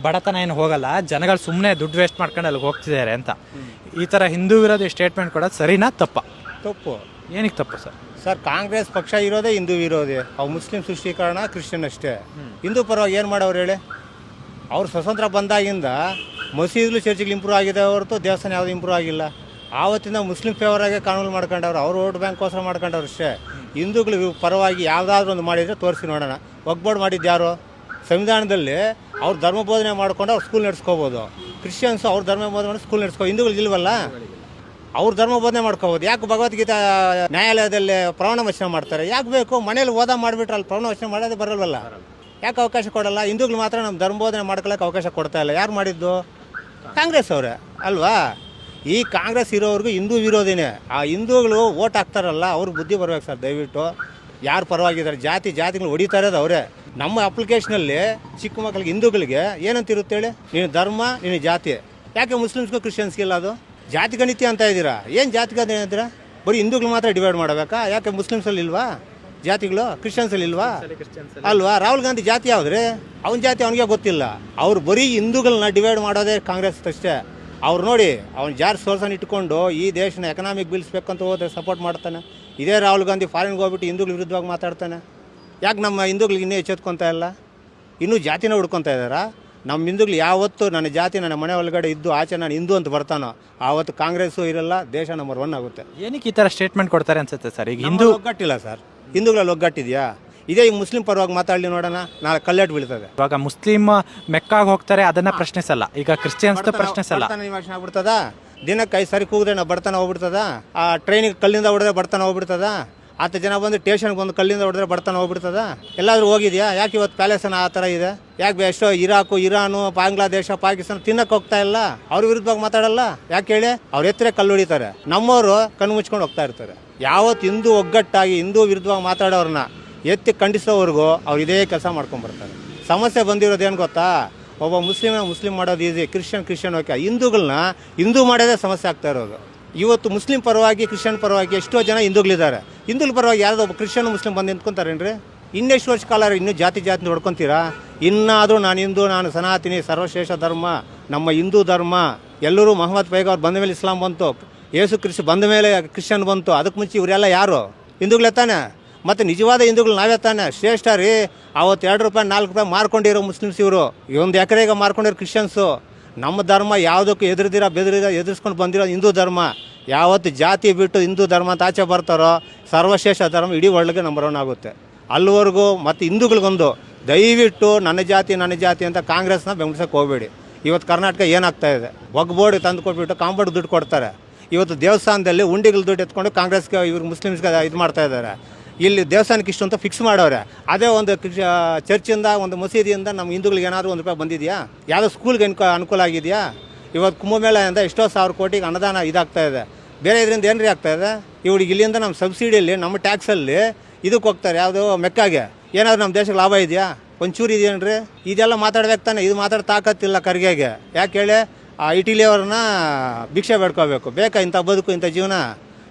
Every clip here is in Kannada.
ಬಡತನ ಏನು ಹೋಗಲ್ಲ, ಜನಗಳು ಸುಮ್ಮನೆ ದುಡ್ಡು ವೇಸ್ಟ್ ಮಾಡ್ಕೊಂಡು ಅಲ್ಲಿಗೆ ಹೋಗ್ತಿದ್ದಾರೆ ಅಂತ. ಈ ಥರ ಹಿಂದೂ ವಿರೋಧಿ ಸ್ಟೇಟ್ಮೆಂಟ್ ಕೊಡೋದು ಸರಿನಾ ತಪ್ಪಾ? ತಪ್ಪು. ಏನಕ್ಕೆ ತಪ್ಪು ಸರ್? ಸರ್, ಕಾಂಗ್ರೆಸ್ ಪಕ್ಷ ಇರೋದೇ ಹಿಂದೂ ವಿರೋಧಿ. ಅವು ಮುಸ್ಲಿಂ ಸೃಷ್ಟೀಕರಣ, ಕ್ರಿಶ್ಚಿಯನ್ ಅಷ್ಟೇ. ಹಿಂದೂ ಪರವಾಗಿ ಏನು ಮಾಡೋರು ಹೇಳಿ? ಅವ್ರು ಸ್ವತಂತ್ರ ಬಂದಾಗಿಂದ ಮಸೀದ್ಲು ಚರ್ಚ್ಗಳು ಇಂಪ್ರೂವ್ ಆಗಿದೆ ಹೊರತು ದೇವಸ್ಥಾನ ಯಾವುದು ಇಂಪ್ರೂವ್ ಆಗಿಲ್ಲ. ಆವತ್ತಿಂದ ಮುಸ್ಲಿಂ ಫೇವರಾಗೆ ಕಾನೂನು ಮಾಡ್ಕೊಂಡವ್ರು, ಅವ್ರು ವೋಟ್ ಬ್ಯಾಂಕ್ಗೋಸ್ಕರ ಮಾಡ್ಕೊಂಡವ್ರು ಅಷ್ಟೇ. ಹಿಂದೂಗಳಿಗೆ ಪರವಾಗಿ ಯಾವುದಾದ್ರೂ ಒಂದು ಮಾಡಿದರೆ ತೋರಿಸಿ ನೋಡೋಣ. ಒಗ್ಗೂಡು ಮಾಡಿದ್ದು ಯಾರು? ಸಂವಿಧಾನದಲ್ಲಿ ಅವ್ರ ಧರ್ಮ ಬೋಧನೆ ಮಾಡ್ಕೊಂಡು ಅವ್ರು ಸ್ಕೂಲ್ ನಡೆಸ್ಕೋಬೋದು. ಕ್ರಿಶ್ಚಿಯನ್ಸು ಅವ್ರ ಧರ್ಮ ಬೋಧನೆ ಮಾಡಿ ಸ್ಕೂಲ್ ನಡೆಸ್ಕೋ, ಹಿಂದೂಗಳು ಇಲ್ವಲ್ಲ, ಅವ್ರ ಧರ್ಮ ಬೋಧನೆ ಮಾಡ್ಕೋಬೋದು. ಯಾಕೆ ಭಗವದ್ಗೀತಾ ನ್ಯಾಯಾಲಯದಲ್ಲಿ ಪ್ರಮಾಣ ವಚನ ಮಾಡ್ತಾರೆ? ಯಾಕೆ ಬೇಕು? ಮನೇಲಿ ಓದ ಮಾಡಿಬಿಟ್ರೆ ಅಲ್ಲಿ ಪ್ರಮಾಣ ವಚನ ಮಾಡೋದೇ ಬರಲ್ವಲ್ಲ. ಯಾಕೆ ಅವಕಾಶ ಕೊಡಲ್ಲ? ಹಿಂದೂಗಳು ಮಾತ್ರ ನಮ್ಮ ಧರ್ಮ ಬೋಧನೆ ಮಾಡ್ಕೊಳ್ಳೋಕೆ ಅವಕಾಶ ಕೊಡ್ತಾ ಇಲ್ಲ. ಯಾರು ಮಾಡಿದ್ದು? ಕಾಂಗ್ರೆಸ್ ಅವರೇ ಅಲ್ವಾ? ಈ ಕಾಂಗ್ರೆಸ್ ಇರೋವ್ರಿಗೂ ಹಿಂದೂ ವಿರೋಧಿನೇ. ಆ ಹಿಂದೂಗಳು ಓಟ್ ಹಾಕ್ತಾರಲ್ಲ, ಅವ್ರಿಗೆ ಬುದ್ಧಿ ಬರ್ಬೇಕು ಸರ್. ದಯವಿಟ್ಟು ಯಾರು ಪರವಾಗಿದ್ದಾರೆ? ಜಾತಿಗಳು ಹೊಡಿತಾ ಇರೋದು ಅವರೇ. ನಮ್ಮ ಅಪ್ಲಿಕೇಶನಲ್ಲಿ ಚಿಕ್ಕ ಮಕ್ಕಳಿಗೆ ಹಿಂದೂಗಳಿಗೆ ಏನಂತಿರುತ್ತೆ ಹೇಳಿ? ನೀನು ಧರ್ಮ, ನೀನು ಜಾತಿ. ಯಾಕೆ ಮುಸ್ಲಿಮ್ಸ್ಗೂ ಕ್ರಿಶ್ಚಿಯನ್ಸ್ಗಿಲ್ಲ? ಅದು ಜಾತಿ ಗಣಿತ ಅಂತ ಇದ್ದೀರಾ? ಏನು ಜಾತಿ ಗಣಿತ ಇದ್ದೀರಾ? ಬರೀ ಹಿಂದೂಗಳು ಮಾತ್ರ ಡಿವೈಡ್ ಮಾಡಬೇಕಾ? ಯಾಕೆ ಮುಸ್ಲಿಮ್ಸಲ್ಲಿ ಇಲ್ವಾ ಜಾತಿಗಳು? ಕ್ರಿಶ್ಚಿಯನ್ಸಲ್ಲಿ ಇಲ್ವಾ? ಅಲ್ವಾ? ರಾಹುಲ್ ಗಾಂಧಿ ಜಾತಿ ಯಾವುದ್ರಿ? ಅವನ ಜಾತಿ ಅವನಿಗೆ ಗೊತ್ತಿಲ್ಲ. ಅವ್ರು ಬರೀ ಹಿಂದೂಗಳನ್ನ ಡಿವೈಡ್ ಮಾಡೋದೇ ಕಾಂಗ್ರೆಸ್ ಅಷ್ಟೇ. ಅವ್ರು ನೋಡಿ, ಅವ್ನು ಜಾರ್ಜ್ ಸೋರ್ಸನ್ ಇಟ್ಕೊಂಡು ಈ ದೇಶನ ಎಕನಾಮಿಕ್ ಬೀಳಿಸ್ಬೇಕಂತ ಹೋದ್ರೆ ಸಪೋರ್ಟ್ ಮಾಡ್ತಾನೆ. ಇದೇ ರಾಹುಲ್ ಗಾಂಧಿ ಫಾರಿನ್ಗೆ ಹೋಗ್ಬಿಟ್ಟು ಹಿಂದೂಗಳ ವಿರುದ್ಧವಾಗಿ ಮಾತಾಡ್ತಾನೆ. ಯಾಕೆ ನಮ್ಮ ಹಿಂದೂಗಳಿಗೆ ಇನ್ನೂ ಎಚ್ಚೆತ್ಕೊತಾ ಇಲ್ಲ? ಇನ್ನೂ ಜಾತಿನ ಹುಡ್ಕೊತಾ ಇದ್ದಾರಾ? ನಮ್ಮ ಹಿಂದೂಗಳು ಯಾವತ್ತು ನನ್ನ ಜಾತಿ ನನ್ನ ಮನೆ ಒಳಗಡೆ ಇದ್ದು ಆಚೆ ನಾನು ಹಿಂದೂ ಅಂತ ಬರ್ತಾನೋ ಆವತ್ತು ಕಾಂಗ್ರೆಸ್ಸು ಇರಲ್ಲ, ದೇಶ ನಂಬರ್ 1 ಆಗುತ್ತೆ. ಏನಕ್ಕೆ ಈ ಥರ ಸ್ಟೇಟ್ಮೆಂಟ್ ಕೊಡ್ತಾರೆ ಅನ್ಸುತ್ತೆ ಸರ್? ಈಗ ಹಿಂದೂ ಒಗ್ಗಟ್ಟಿಲ್ಲ ಸರ್. ಹಿಂದೂಗಳಲ್ಲಿ ಒಗ್ಗಟ್ಟಿದೆಯಾ? ಇದೇ ಈಗ ಮುಸ್ಲಿಂ ಪರವಾಗಿ ಮಾತಾಡಲಿ ನೋಡೋಣ, ನಾಳೆ ಕಲ್ಲೆಟ್ಟು ಬೀಳ್ತದೆ. ಇವಾಗ ಮುಸ್ಲಿಂ ಮೆಕ್ಕಾಗಿ ಹೋಗ್ತಾರೆ, ಅದನ್ನ ಪ್ರಶ್ನಿಸಲ್ಲ. ಈಗ ಕ್ರಿಶ್ಚಿಯನ್ಸ್ ಪ್ರಶ್ನಿಸಲ್ಲ. ನಿವಾರಣೆ ಆಗ್ಬಿಡ್ತದ? ದಿನಕ್ಕೆ 5 ಸಾರಿ ಕೂಗಿದ್ರೆ ನಾವು ಬಡತನ ಹೋಗ್ಬಿಡ್ತದ? ಆ ಟ್ರೈನಿಗೆ ಕಲ್ಲಿಂದ ಹೊಡೆದ್ರೆ ಬಡತನ ಹೋಗ್ಬಿಡ್ತದ? 10 ಜನ ಬಂದು ಸ್ಟೇಷನ್ಗೆ ಒಂದು ಕಲ್ಲಿಂದ ಹೊಡೆದ್ರೆ ಬಡತನ ಹೋಗ್ಬಿಡ್ತದ? ಎಲ್ಲಾದ್ರೂ ಹೋಗಿದೆಯಾ? ಯಾಕೆ ಇವತ್ತು ಪ್ಯಾಲೇಸನ ಆ ಥರ ಇದೆ? ಯಾಕೆ ಎಷ್ಟೋ ಇರಾಕು, ಇರಾನು, ಬಾಂಗ್ಲಾದೇಶ, ಪಾಕಿಸ್ತಾನ ತಿನ್ನಕ್ಕೆ ಹೋಗ್ತಾ ಇಲ್ಲ? ಅವ್ರ ವಿರುದ್ಧವಾಗಿ ಮಾತಾಡಲ್ಲ? ಯಾಕೆ ಹೇಳಿ? ಅವ್ರ ಎತ್ತರೆ ಕಲ್ಲು ಹೊಡಿತಾರೆ, ನಮ್ಮವರು ಕಣ್ಣು ಮುಚ್ಕೊಂಡು ಹೋಗ್ತಾ ಇರ್ತಾರೆ. ಯಾವತ್ತು ಹಿಂದೂ ಒಗ್ಗಟ್ಟಾಗಿ ಹಿಂದೂ ವಿರುದ್ಧವಾಗಿ ಮಾತಾಡೋರನ್ನ ಎತ್ತಿ ಖಂಡಿಸೋವರೆಗೂ ಅವ್ರು ಇದೇ ಕೆಲಸ ಮಾಡ್ಕೊಂಡ್ಬರ್ತಾರೆ. ಸಮಸ್ಯೆ ಬಂದಿರೋದೇನು ಗೊತ್ತಾ? ಒಬ್ಬ ಮುಸ್ಲಿಂ ಮಾಡೋದು ಈಸಿ, ಕ್ರಿಶ್ಚಿಯನ್ ಓಕೆ. ಹಿಂದೂಗಳನ್ನ ಹಿಂದೂ ಮಾಡೋದೇ ಸಮಸ್ಯೆ ಆಗ್ತಾ ಇರೋದು. ಇವತ್ತು ಮುಸ್ಲಿಂ ಪರವಾಗಿ, ಕ್ರಿಶ್ಚಿಯನ್ ಪರವಾಗಿ ಎಷ್ಟೋ ಜನ ಹಿಂದೂಗಳಿದ್ದಾರೆ. ಹಿಂದೂಗಳ ಪರವಾಗಿ ಯಾವ್ದೋ ಒಬ್ಬ ಕ್ರಿಶ್ಚಿಯನ್ ಮುಸ್ಲಿಂ ಬಂದು ನಿಂತ್ಕೊಂತಾರೇನ್ರಿ? ಇನ್ನೆಷ್ಟು ವರ್ಷ ಕಾಲ ಇನ್ನೂ ಜಾತಿ ಹೊಡ್ಕೊತೀರಾ? ಇನ್ನಾದರೂ ನಾನು ಹಿಂದೂ, ನಾನು ಸನಾತನಿ, ಸರ್ವಶ್ರೇಷ್ಠ ಧರ್ಮ ನಮ್ಮ ಹಿಂದೂ ಧರ್ಮ. ಎಲ್ಲರೂ ಮೊಹಮ್ಮದ್ ಪೈಗಂಬರ್ ಬಂದ ಮೇಲೆ ಇಸ್ಲಾಂ ಬಂತು, ಯೇಸು ಕ್ರಿಸ್ತ ಬಂದ ಮೇಲೆ ಕ್ರಿಶ್ಚಿಯನ್ ಬಂತು. ಅದಕ್ಕೆ ಮುಂಚೆ ಇವರೆಲ್ಲ ಯಾರು? ಹಿಂದೂಗಳೇ ತಾನೆ. ಮತ್ತು ನಿಜವಾದ ಹಿಂದೂಗಳು ನಾವೇ ತಾನೆ. ಶ್ರೇಷ್ಠ ರೀ. ಅವತ್ತು 2 ರೂಪಾಯಿ 4 ರೂಪಾಯಿ ಮಾರ್ಕೊಂಡಿರೋ ಮುಸ್ಲಿಮ್ಸ್ ಇವರು, 1 ಎಕರೆಗೆ ಮಾರ್ಕೊಂಡಿರೋ ಕ್ರಿಶ್ಚಿಯನ್ಸು. ನಮ್ಮ ಧರ್ಮ ಯಾವುದಕ್ಕೂ ಎದುರಿಸ್ಕೊಂಡು ಬಂದಿರೋ ಹಿಂದೂ ಧರ್ಮ. ಯಾವತ್ತು ಜಾತಿ ಬಿಟ್ಟು ಹಿಂದೂ ಧರ್ಮ ಅಂತ ಆಚೆ ಬರ್ತಾರೋ ಸರ್ವಶ್ರೇಷ್ಠ ಧರ್ಮ ಇಡೀ ವರ್ಲ್ಡ್ಗೆ ನಂಬರ್ 1 ಆಗುತ್ತೆ. ಅಲ್ಲಿವರೆಗೂ ಮತ್ತು ಹಿಂದೂಗಳಿಗೊಂದು ದಯವಿಟ್ಟು ನನ್ನ ಜಾತಿ ಅಂತ ಕಾಂಗ್ರೆಸ್ನ ಬೆಂಬಲಿಸೋಕೆ ಹೋಗಬೇಡಿ. ಇವತ್ತು ಕರ್ನಾಟಕ ಏನಾಗ್ತಾ ಇದೆ? ಒಗ್ಬೋರ್ಡ್ ತಂದು ಕೊಟ್ಬಿಟ್ಟು ಕಾಂಪೌಂಡ್ ದುಡ್ಡು ಕೊಡ್ತಾರೆ. ಇವತ್ತು ದೇವಸ್ಥಾನದಲ್ಲಿ ಉಂಡಿಗಳು ದುಡ್ಡು ಎತ್ಕೊಂಡು ಕಾಂಗ್ರೆಸ್ಗೆ ಇವ್ರು ಮುಸ್ಲಿಮ್ಸ್ಗೆ ಇದು ಮಾಡ್ತಾ ಇದ್ದಾರೆ. ಇಲ್ಲಿ ದೇವಸ್ಥಾನಕ್ಕೆ ಇಷ್ಟು ಅಂತ ಫಿಕ್ಸ್ ಮಾಡವ್ರೆ. ಅದೇ ಒಂದು ಚರ್ಚಿಂದ, ಒಂದು ಮಸೀದಿಯಿಂದ ನಮ್ಮ ಹಿಂದೂಗಳಿಗೆ ಏನಾದರೂ 1 ರೂಪಾಯಿ ಬಂದಿದೆಯಾ? ಯಾವುದೋ ಸ್ಕೂಲ್ಗೆ ಅನುಕೂಲ ಆಗಿದೆಯಾ? ಇವತ್ತು ಕುಂಭಮೇಳೆಯಿಂದ ಎಷ್ಟೋ 1000 ಕೋಟಿಗೆ ಅನುದಾನ ಇದಾಗ್ತಾ ಇದೆ. ಬೇರೆ ಇದರಿಂದ ಏನು ರೀ ಆಗ್ತಾ ಇದೆ? ಇವ್ರಿಗೆ ಇಲ್ಲಿಂದ ನಮ್ಮ ಸಬ್ಸಿಡಿಯಲ್ಲಿ, ನಮ್ಮ ಟ್ಯಾಕ್ಸಲ್ಲಿ ಇದಕ್ಕೆ ಹೋಗ್ತಾರೆ, ಯಾವುದೋ ಮೆಕ್ಕಾಗೆ. ಏನಾದರೂ ನಮ್ಮ ದೇಶಕ್ಕೆ ಲಾಭ ಇದೆಯಾ? ಒಂಚೂರು ಇದೆಯೇನ್ರಿ? ಇದೆಲ್ಲ ಮಾತಾಡ್ಬೇಕು ತಾನೆ. ಇದು ಮಾತಾಡೋ ತಾಕತ್ತಿಲ್ಲ ಖರ್ಗೆಗೆ. ಯಾಕೆ ಹೇಳಿ? ಆ ಇಟಲಿ ಅವ್ರನ್ನ ಭಿಕ್ಷೆ ಬೇಡ್ಕೋಬೇಕು. ಬೇಕಾ ಇಂಥ ಬದುಕು, ಇಂಥ ಜೀವನ?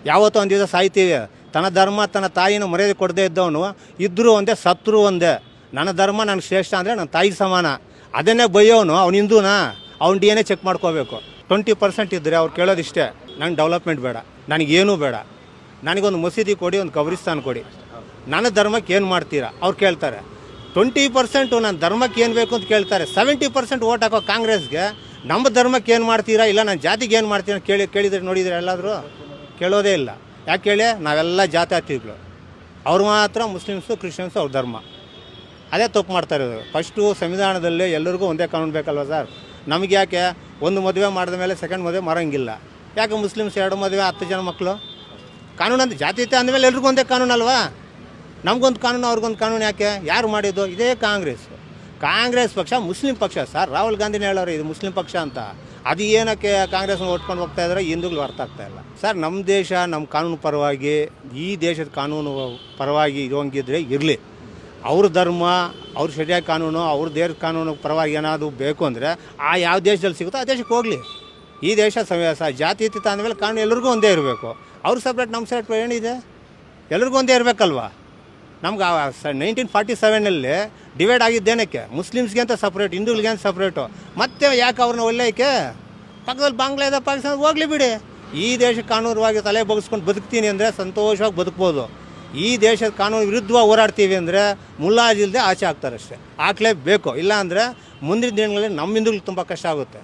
ಯಾವತ್ತೂ ಒಂದು ದಿವಸ ಸಾಯ್ತೀವಿ. ತನ್ನ ಧರ್ಮ, ತನ್ನ ತಾಯಿನ ಮರ್ಯಾದೆ ಕೊಡದೇ ಇದ್ದವನು ಇದ್ದರೂ ಒಂದೇ, ಸತ್ರು ಒಂದೇ. ನನ್ನ ಧರ್ಮ ನನಗೆ ಶ್ರೇಷ್ಠ ಅಂದರೆ ನನ್ನ ತಾಯಿಗೆ ಸಮಾನ. ಅದನ್ನೇ ಬೈಯೋನು ಅವ್ನು ಹಿಂದೂನಾ? ಅವ್ನ DNA ಚೆಕ್ ಮಾಡ್ಕೋಬೇಕು. 20% ಇದ್ದರೆ ಅವ್ರು ಕೇಳೋದಿಷ್ಟೇ, ನಂಗೆ ಡೆವಲಪ್ಮೆಂಟ್ ಬೇಡ, ನನಗೇನೂ ಬೇಡ, ನನಗೊಂದು ಮಸೀದಿ ಕೊಡಿ, ಒಂದು ಕಬ್ರಿಸ್ತಾನ ಕೊಡಿ, ನನ್ನ ಧರ್ಮಕ್ಕೆ ಏನು ಮಾಡ್ತೀರಾ? ಅವ್ರು ಕೇಳ್ತಾರೆ. 20% ನನ್ನ ಧರ್ಮಕ್ಕೆ ಏನು ಬೇಕು ಅಂತ ಕೇಳ್ತಾರೆ. 70% ಓಟ್ ಹಾಕೋ ಕಾಂಗ್ರೆಸ್ಗೆ ನಮ್ಮ ಧರ್ಮಕ್ಕೆ ಏನು ಮಾಡ್ತೀರಾ, ಇಲ್ಲ ನನ್ನ ಜಾತಿಗೆ ಏನು ಮಾಡ್ತೀರಾ ಕೇಳಿದರೆ ನೋಡಿದರೆ ಎಲ್ಲಾದರೂ ಕೇಳೋದೇ ಇಲ್ಲ. ಯಾಕೆ ಹೇಳಿ? ನಾವೆಲ್ಲ ಜಾತ್ಯತೀತರು. ಅವ್ರು ಮಾತ್ರ ಮುಸ್ಲಿಮ್ಸು, ಕ್ರಿಶ್ಚಿಯನ್ಸು ಅವ್ರ ಧರ್ಮ. ಅದೇ ತಪ್ಪು ಮಾಡ್ತಾ ಇರೋದು. ಫಸ್ಟು ಸಂವಿಧಾನದಲ್ಲಿ ಎಲ್ಲರಿಗೂ ಒಂದೇ ಕಾನೂನು ಬೇಕಲ್ವ ಸರ್? ನಮಗೆ ಯಾಕೆ ಒಂದು ಮದುವೆ ಮಾಡಿದ ಮೇಲೆ ಸೆಕೆಂಡ್ ಮದುವೆ ಮಾಡೋಂಗಿಲ್ಲ? ಯಾಕೆ ಮುಸ್ಲಿಮ್ಸ್ 2 ಮದುವೆ 10 ಜನ ಮಕ್ಕಳು? ಕಾನೂನು ಅಂತ ಜಾತೀಯತೆ ಅಂದಮೇಲೆ ಎಲ್ರಿಗೂ ಒಂದೇ ಕಾನೂನು ಅಲ್ವಾ? ನಮಗೊಂದು ಕಾನೂನು, ಅವ್ರಿಗೊಂದು ಕಾನೂನು. ಯಾಕೆ? ಯಾರು ಮಾಡಿದ್ದು? ಇದೇ ಕಾಂಗ್ರೆಸ್ ಪಕ್ಷ ಮುಸ್ಲಿಂ ಪಕ್ಷ ಸರ್. ರಾಹುಲ್ ಗಾಂಧಿನೇ ಹೇಳೋರು ಇದು ಮುಸ್ಲಿಂ ಪಕ್ಷ ಅಂತ. ಅದು ಏನಕ್ಕೆ ಕಾಂಗ್ರೆಸ್ನ ಓಟ್ಕೊಂಡು ಹೋಗ್ತಾ ಇದ್ದಾರೆ ಹಿಂದೂಗಳು ಅರ್ಥ ಆಗ್ತಾ ಇಲ್ಲ ಸರ್. ನಮ್ಮ ದೇಶ ನಮ್ಮ ಕಾನೂನು ಪರವಾಗಿ, ಈ ದೇಶದ ಕಾನೂನು ಪರವಾಗಿ ಇರೋಂಗಿದ್ರೆ ಇರಲಿ. ಅವ್ರ ಧರ್ಮ, ಅವ್ರ ಶರಿಯಾ ಕಾನೂನು, ಅವ್ರ ದೇಶದ ಕಾನೂನು ಪರವಾಗಿ ಏನಾದರೂ ಬೇಕು ಅಂದರೆ ಆ ಯಾವ ದೇಶದಲ್ಲಿ ಸಿಗುತ್ತೋ ಆ ದೇಶಕ್ಕೆ ಹೋಗಲಿ. ಈ ದೇಶ ಜಾತ್ಯತೀತ ಅಂದಮೇಲೆ ಕಾನೂನು ಎಲ್ಲರಿಗೂ ಒಂದೇ ಇರಬೇಕು. ಅವ್ರು ಸಪ್ರೇಟ್, ನಮ್ಮ ಸಪ್ರೇಟ್ ಏನಿದೆ? ಎಲ್ಲರಿಗೂ ಒಂದೇ ಇರಬೇಕಲ್ವ? ನಮ್ಗೆ 1947ನಲ್ಲಿ ಡಿವೈಡ್ ಆಗಿದ್ದೇನಕ್ಕೆ? ಮುಸ್ಲಿಮ್ಸ್ಗೆ ಅಂತ ಸಪ್ರೇಟ್, ಹಿಂದೂಗಳಿಗೆ ಅಂತ ಸಪ್ರೇಟು. ಮತ್ತೆ ಯಾಕೆ ಅವ್ರನ್ನ ಒಳ್ಳೆಯಕ್ಕೆ? ಪಕ್ಕದಲ್ಲಿ ಬಾಂಗ್ಲಾದೇಶ ಪಾಕಿಸ್ತಾನ ಹೋಗಲಿ ಬಿಡಿ. ಈ ದೇಶ ಕಾನೂನುವಾಗಿ ತಲೆ ಬಗ್ಸ್ಕೊಂಡು ಬದುಕ್ತೀನಿ ಅಂದರೆ ಸಂತೋಷವಾಗಿ ಬದುಕ್ಬೋದು. ಈ ದೇಶದ ಕಾನೂನು ವಿರುದ್ಧವಾಗಿ ಹೋರಾಡ್ತೀವಿ ಅಂದರೆ ಮುಲಾಜಿಲ್ಲದೆ ಆಚೆ ಹಾಕ್ತಾರಷ್ಟೇ. ಹಾಕ್ಲೇಬೇಕು. ಇಲ್ಲ ಅಂದರೆ ಮುಂದಿನ ದಿನಗಳಲ್ಲಿ ನಮ್ಮ ಹಿಂದೂಗಳಿಗೆ ತುಂಬ ಕಷ್ಟ ಆಗುತ್ತೆ.